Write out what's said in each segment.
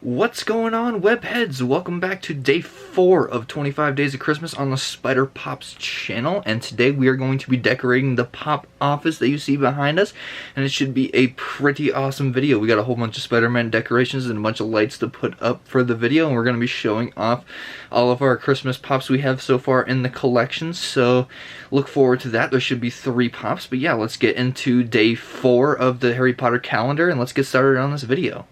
What's going on, webheads? Welcome back to day 4 of 25 Days of Christmas on the Spider Pops channel, and today we are going to be decorating the Pop office that you see behind us, and it should be a pretty awesome video. We got a whole bunch of Spider-Man decorations and a bunch of lights to put up for the video, and we're going to be showing off all of our Christmas Pops we have so far in the collection, so look forward to that. There should be 3 Pops, but yeah, let's get into day 4 of the Harry Potter calendar, and let's get started on this video.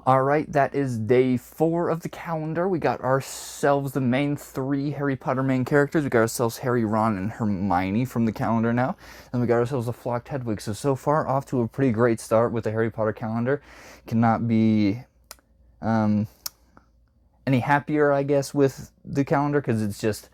Alright, that is day 4 of the calendar. We got ourselves the main 3 Harry Potter main characters. We got ourselves Harry, Ron, and Hermione from the calendar now. And we got ourselves a flocked Hedwig. So far, off to a pretty great start with the Harry Potter calendar. Cannot be any happier, I guess, with the calendar, because it's just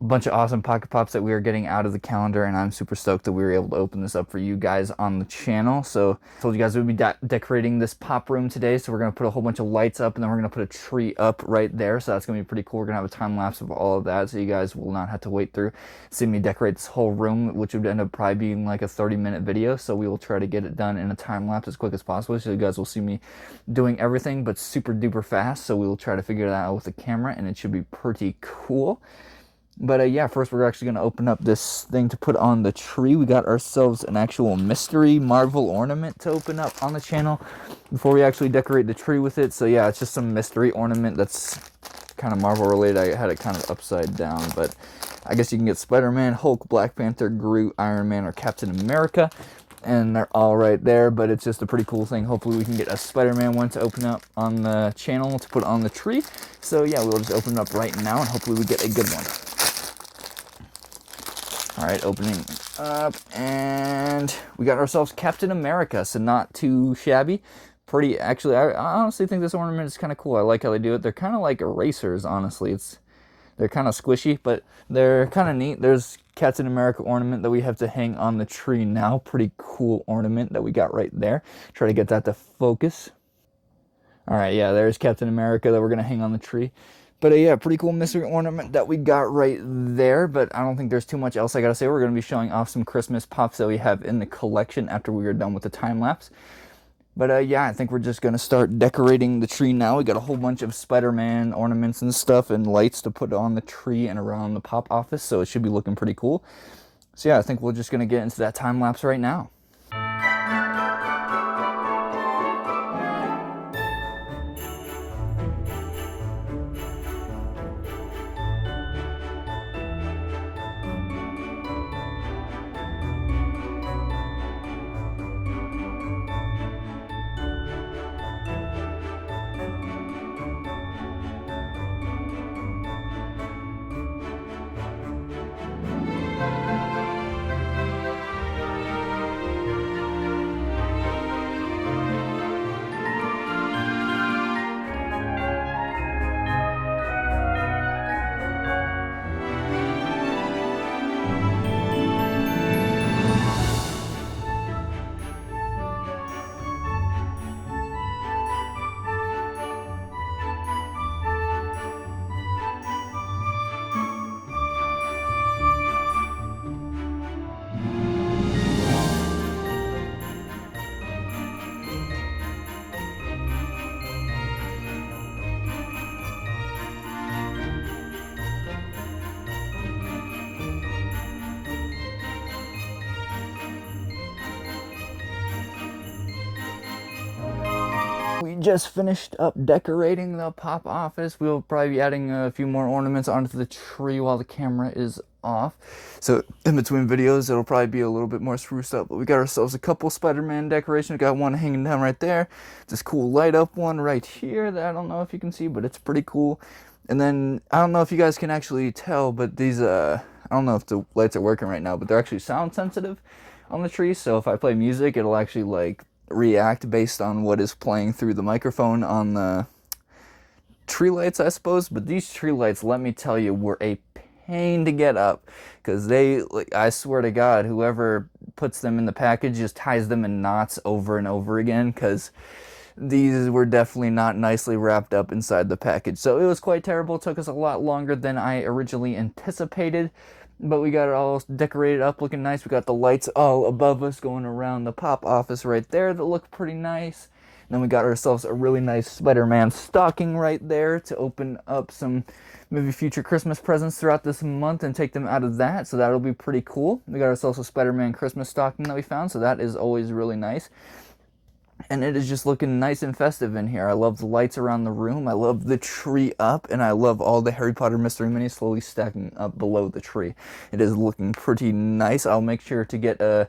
a bunch of awesome Pocket Pops that we are getting out of the calendar, and I'm super stoked that we were able to open this up for you guys on the channel. So I told you guys we'd be decorating this pop room today, so we're going to put a whole bunch of lights up, and then we're going to put a tree up right there, so that's going to be pretty cool. We're going to have a time lapse of all of that, so you guys will not have to wait through seeing me decorate this whole room, which would end up probably being like a 30-minute video, so we will try to get it done in a time lapse as quick as possible, so you guys will see me doing everything, but super duper fast, so we will try to figure that out with the camera, and it should be pretty cool. But yeah, first we're actually going to open up this thing to put on the tree. We got ourselves an actual mystery Marvel ornament to open up on the channel before we actually decorate the tree with it. So yeah, it's just some mystery ornament that's kind of Marvel related. I had it kind of upside down, but I guess you can get Spider-Man, Hulk, Black Panther, Groot, Iron Man, or Captain America. And they're all right there, but it's just a pretty cool thing. Hopefully we can get a Spider-Man one to open up on the channel to put on the tree. So yeah, we'll just open it up right now, and hopefully we get a good one. Alright, opening up, and we got ourselves Captain America, so not too shabby. Pretty, actually, I honestly think this ornament is kind of cool. I like how they do it. They're kind of like erasers, honestly. They're kind of squishy, but they're kind of neat. There's Captain America ornament that we have to hang on the tree now. Pretty cool ornament that we got right there. Try to get that to focus. Alright, yeah, there's Captain America that we're going to hang on the tree. But yeah, pretty cool mystery ornament that we got right there, but I don't think there's too much else I gotta say. We're gonna be showing off some Christmas Pops that we have in the collection after we are done with the time lapse. But yeah, I think we're just gonna start decorating the tree now. We got a whole bunch of Spider-Man ornaments and stuff and lights to put on the tree and around the Pop office, so it should be looking pretty cool. So yeah, I think we're just gonna get into that time lapse right now. We just finished up decorating the Pop office. We'll probably be adding a few more ornaments onto the tree while the camera is off. So in between videos, it'll probably be a little bit more spruced up. But we got ourselves a couple Spider-Man decorations. We got one hanging down right there. This cool light up one right here that I don't know if you can see, but it's pretty cool. And then I don't know if you guys can actually tell, but these I don't know if the lights are working right now, but they're actually sound sensitive on the tree. So if I play music, it'll actually like react based on what is playing through the microphone on the tree lights, I suppose. But these tree lights, let me tell you, were a pain to get up, because they, like, I swear to God, whoever puts them in the package just ties them in knots over and over again, because these were definitely not nicely wrapped up inside the package. So it was quite terrible. It took us a lot longer than I originally anticipated, but we got it all decorated up looking nice. We got the lights all above us going around the pop office right there that look pretty nice. And then we got ourselves a really nice Spider-Man stocking right there to open up some maybe future Christmas presents throughout this month and take them out of that. So that'll be pretty cool. We got ourselves a Spider-Man Christmas stocking that we found, so that is always really nice. And it is just looking nice and festive in here. I love the lights around the room. I love the tree up, and I love all the Harry Potter Mystery Minis slowly stacking up below the tree. It is looking pretty nice. I'll make sure to get a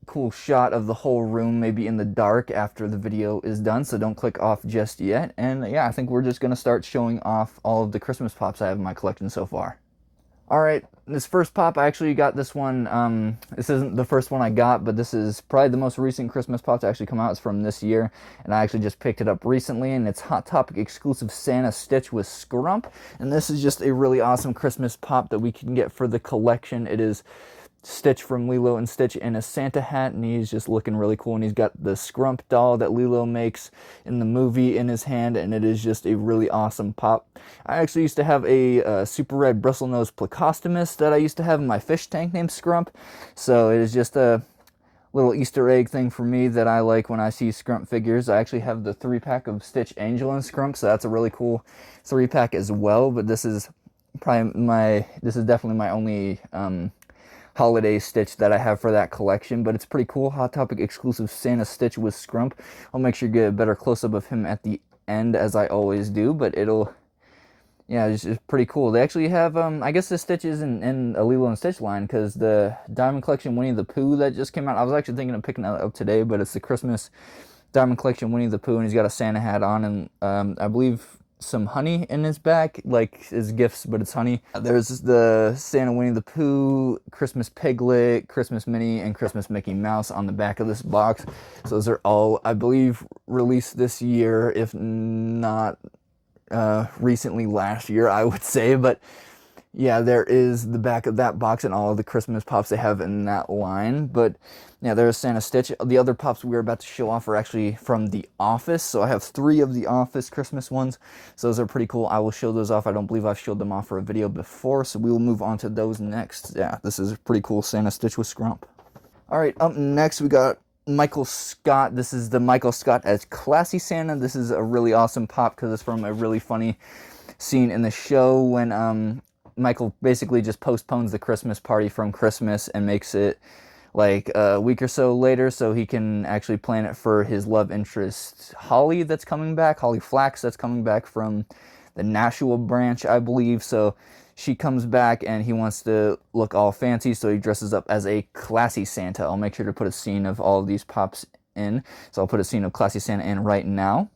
cool shot of the whole room maybe in the dark after the video is done, so don't click off just yet. And yeah, I think we're just going to start showing off all of the Christmas pops I have in my collection so far. Alright, this first pop, I actually got this one, this isn't the first one I got, but this is probably the most recent Christmas pop to actually come out. It's from this year, and I actually just picked it up recently, and it's Hot Topic exclusive Santa Stitch with Scrump. And this is just a really awesome Christmas pop that we can get for the collection. It is Stitch from Lilo and Stitch in a Santa hat, and he's just looking really cool, and he's got the Scrump doll that Lilo makes in the movie in his hand, and it is just a really awesome pop. I actually used to have a super red bristlenose Plecostomus that I used to have in my fish tank named Scrump, so it is just a little Easter egg thing for me that I like when I see Scrump figures. I actually have the 3-pack of Stitch, Angel, and Scrump, so that's a really cool 3-pack as well. But this is definitely my only holiday Stitch that I have for that collection, but it's pretty cool. Hot Topic exclusive Santa Stitch with Scrump. I'll make sure you get a better close-up of him at the end, as I always do, but yeah, it's just pretty cool. They actually have, I guess the Stitch is in a Lilo and Stitch line, because the Diamond Collection Winnie the Pooh that just came out, I was actually thinking of picking that up today, but it's the Christmas Diamond Collection Winnie the Pooh, and he's got a Santa hat on, and I believe some honey in his back, like his gifts, but it's honey. There's the Santa Winnie the Pooh, Christmas Piglet, Christmas Minnie, and Christmas Mickey Mouse on the back of this box. So those are all, I believe, released this year, if not recently last year, I would say. But yeah, there is the back of that box and all of the Christmas pops they have in that line. But yeah, there's Santa Stitch. The other pops we're about to show off are actually from The Office. So I have 3 of The Office Christmas ones. So those are pretty cool. I will show those off. I don't believe I've showed them off for a video before, so we will move on to those next. Yeah, this is a pretty cool Santa Stitch with Scrump. All right, up next we got Michael Scott. This is the Michael Scott as Classy Santa. This is a really awesome pop because it's from a really funny scene in the show when Michael basically just postpones the Christmas party from Christmas and makes it like a week or so later so he can actually plan it for his love interest Holly that's coming back, Holly Flax that's coming back from the Nashua branch, I believe. So she comes back and he wants to look all fancy, so he dresses up as a classy Santa. I'll make sure to put a scene of all of these pops in. So I'll put a scene of Classy Santa in right now.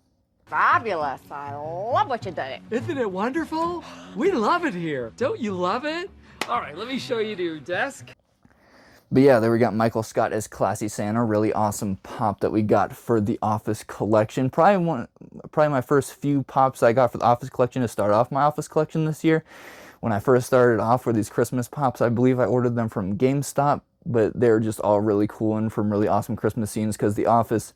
Fabulous. I love what you did. Isn't it wonderful? We love it here. Don't you love it? All right, let me show you to your desk. But yeah, there we got Michael Scott as Classy Santa. Really awesome pop that we got for the Office collection. Probably my first few pops I got for the Office collection to start off my Office collection this year. When I first started off with these Christmas pops, I believe I ordered them from GameStop, but they're just all really cool and from really awesome Christmas scenes, because the Office,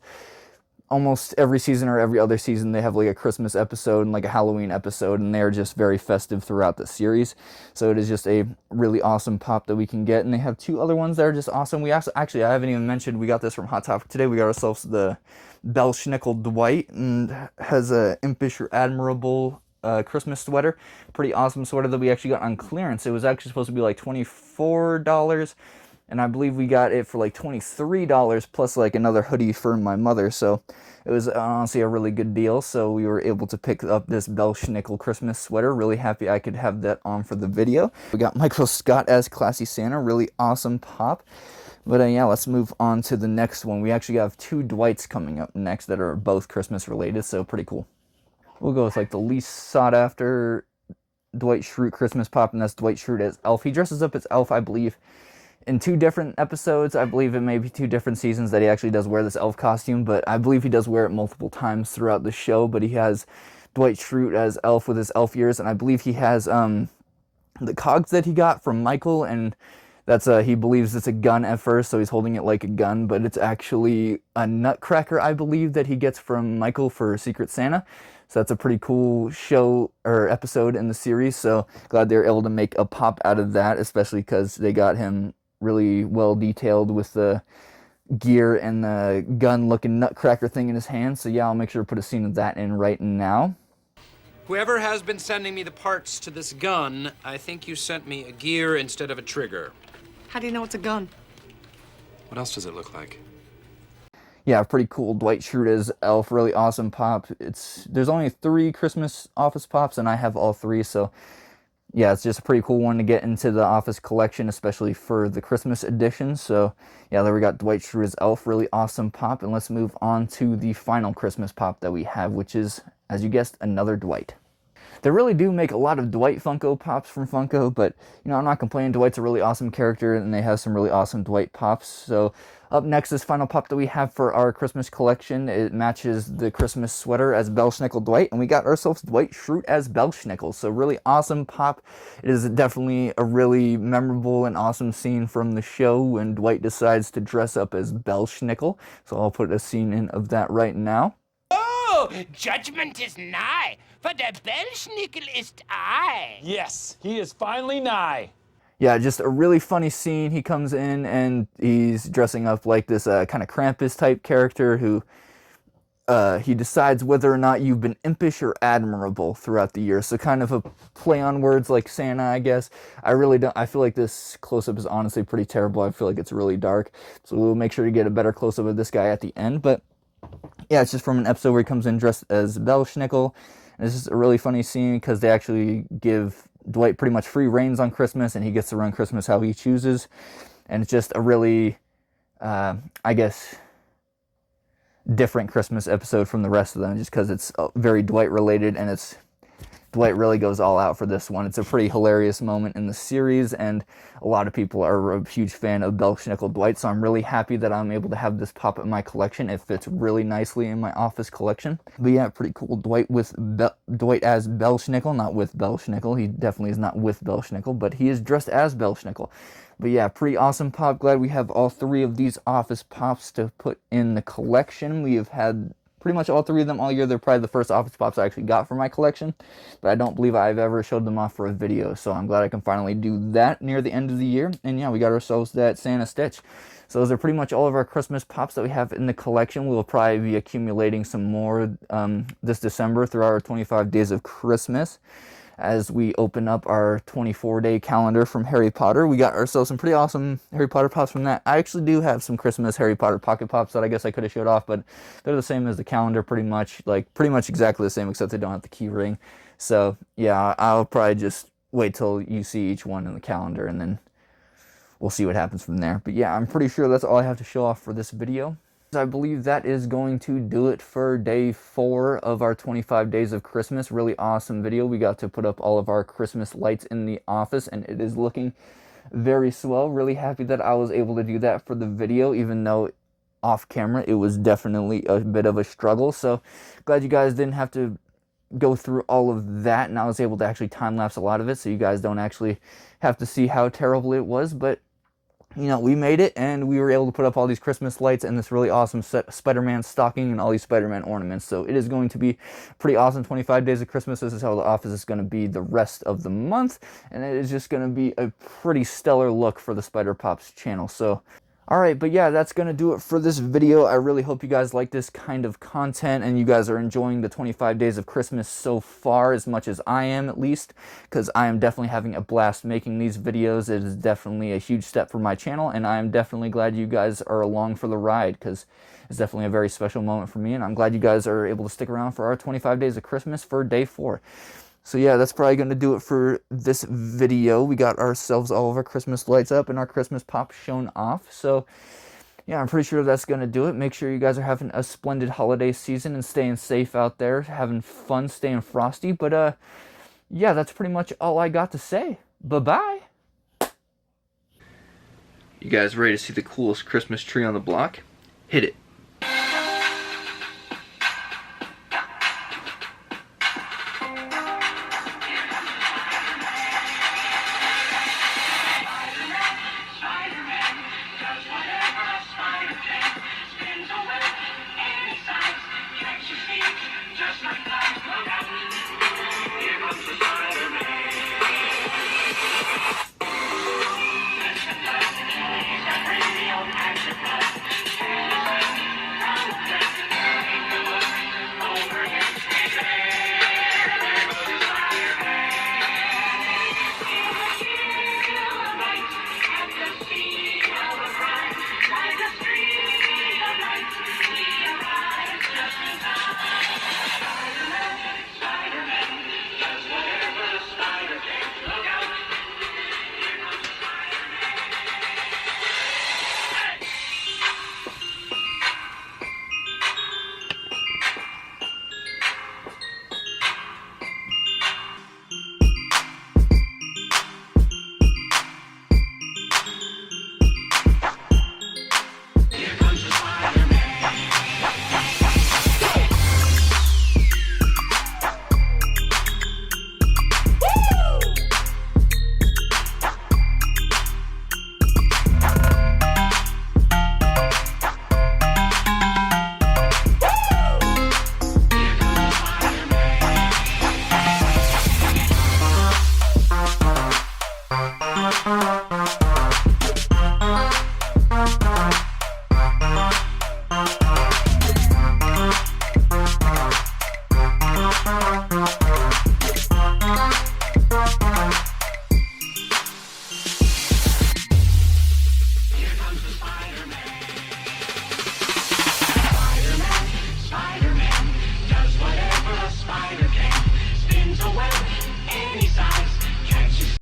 almost every season or every other season, they have like a Christmas episode and like a Halloween episode, and they're just very festive throughout the series. So it is just a really awesome pop that we can get. And they have 2 other ones that are just awesome. We actually, I haven't even mentioned, we got this from Hot Topic today. We got ourselves the Belsnickel Dwight, and has a Impish or Admirable Christmas sweater. Pretty awesome sweater that we actually got on clearance. It was actually supposed to be like $24. and I believe we got it for like $23 plus like another hoodie for my mother. So it was honestly a really good deal. So we were able to pick up this Belsnickel Christmas sweater. Really happy I could have that on for the video. We got Michael Scott as Classy Santa. Really awesome pop. But yeah, let's move on to the next one. We actually have 2 Dwights coming up next that are both Christmas related, so pretty cool. We'll go with like the least sought after Dwight Schrute Christmas pop, and that's Dwight Schrute as Elf. He dresses up as Elf, I believe, in 2 different episodes. I believe it may be 2 different seasons that he actually does wear this elf costume, but I believe he does wear it multiple times throughout the show. But he has Dwight Schrute as Elf with his elf ears, and I believe he has the cogs that he got from Michael, and that's he believes it's a gun at first, so he's holding it like a gun, but it's actually a nutcracker, I believe, that he gets from Michael for Secret Santa. So that's a pretty cool show or episode in the series. So glad they were able to make a pop out of that, especially because they got him really well detailed with the gear and the gun-looking nutcracker thing in his hand. So yeah, I'll make sure to put a scene of that in right now. Whoever has been sending me the parts to this gun, I think you sent me a gear instead of a trigger. How do you know it's a gun? What else does it look like? Yeah, pretty cool. Dwight Schrute as Elf, really awesome pop. There's only 3 Christmas Office pops, and I have all 3, so yeah, it's just a pretty cool one to get into the Office collection, especially for the Christmas edition. So yeah, there we got Dwight Schrute as Elf, really awesome pop, and let's move on to the final Christmas pop that we have, which is, as you guessed, another Dwight. They really do make a lot of Dwight Funko Pops from Funko, but, you know, I'm not complaining. Dwight's a really awesome character, and they have some really awesome Dwight Pops. So up next, this final pop that we have for our Christmas collection, it matches the Christmas sweater as Belsnickel Dwight, and we got ourselves Dwight Schrute as Belsnickel. So really awesome pop. It is definitely a really memorable and awesome scene from the show when Dwight decides to dress up as Belsnickel. So I'll put a scene in of that right now. Oh, judgment is nigh, for der Belsnickel ist I. Yes, he is finally nigh. Yeah, just a really funny scene. He comes in and he's dressing up like this kind of Krampus type character who he decides whether or not you've been impish or admirable throughout the year. So kind of a play on words like Santa, I guess. I feel like this close-up is honestly pretty terrible. I feel like it's really dark. So we'll make sure to get a better close-up of this guy at the end. But yeah, it's just from an episode where he comes in dressed as Belsnickel. And it's just a really funny scene because they actually give Dwight pretty much free reins on Christmas, and he gets to run Christmas how he chooses. And it's just a really, I guess, different Christmas episode from the rest of them, just because it's very Dwight related, and Dwight really goes all out for this one. It's a pretty hilarious moment in the series, and a lot of people are a huge fan of Belsnickel Dwight, so I'm really happy that I'm able to have this pop in my collection. It fits really nicely in my Office collection. But yeah, pretty cool. Dwight as Belsnickel, not with Belsnickel. He definitely is not with Belsnickel, but he is dressed as Belsnickel. But yeah, pretty awesome pop. Glad we have all 3 of these Office pops to put in the collection. We have had pretty much all 3 of them all year. They're probably the first Office pops I actually got for my collection, but I don't believe I've ever showed them off for a video, so I'm glad I can finally do that near the end of the year. And yeah, we got ourselves that Santa Stitch. So those are pretty much all of our Christmas pops that we have in the collection. We'll probably be accumulating some more this December through our 25 days of Christmas. As we open up our 24-day calendar from Harry Potter, we got ourselves some pretty awesome Harry Potter pops from that. I actually do have some Christmas Harry Potter pocket pops that I guess I could have showed off, but they're the same as the calendar pretty much exactly the same, except they don't have the key ring. So yeah, I'll probably just wait till you see each one in the calendar, and then we'll see what happens from there. But yeah, I'm pretty sure that's all I have to show off for this video. I believe that is going to do it for day 4 of our 25 days of Christmas. Really awesome video. We got to put up all of our Christmas lights in the office, and it is looking very swell. Really happy that I was able to do that for the video, even though off camera it was definitely a bit of a struggle. So glad you guys didn't have to go through all of that, and I was able to actually time-lapse a lot of it, so you guys don't actually have to see how terrible it was. But you know, we made it, and we were able to put up all these Christmas lights and this really awesome Spider-Man stocking and all these Spider-Man ornaments. So it is going to be pretty awesome 25 days of Christmas. This is how the office is going to be the rest of the month, and it is just going to be a pretty stellar look for the Spider Pops channel. So Alright, but yeah, that's going to do it for this video. I really hope you guys like this kind of content and you guys are enjoying the 25 days of Christmas so far as much as I am, at least, because I am definitely having a blast making these videos. It is definitely a huge step for my channel, and I am definitely glad you guys are along for the ride, because it's definitely a very special moment for me, and I'm glad you guys are able to stick around for our 25 days of Christmas for day 4. So yeah, that's probably going to do it for this video. We got ourselves all of our Christmas lights up and our Christmas pop shown off. So yeah, I'm pretty sure that's going to do it. Make sure you guys are having a splendid holiday season and staying safe out there, having fun, staying frosty. But yeah, that's pretty much all I got to say. Bye-bye. You guys ready to see the coolest Christmas tree on the block? Hit it.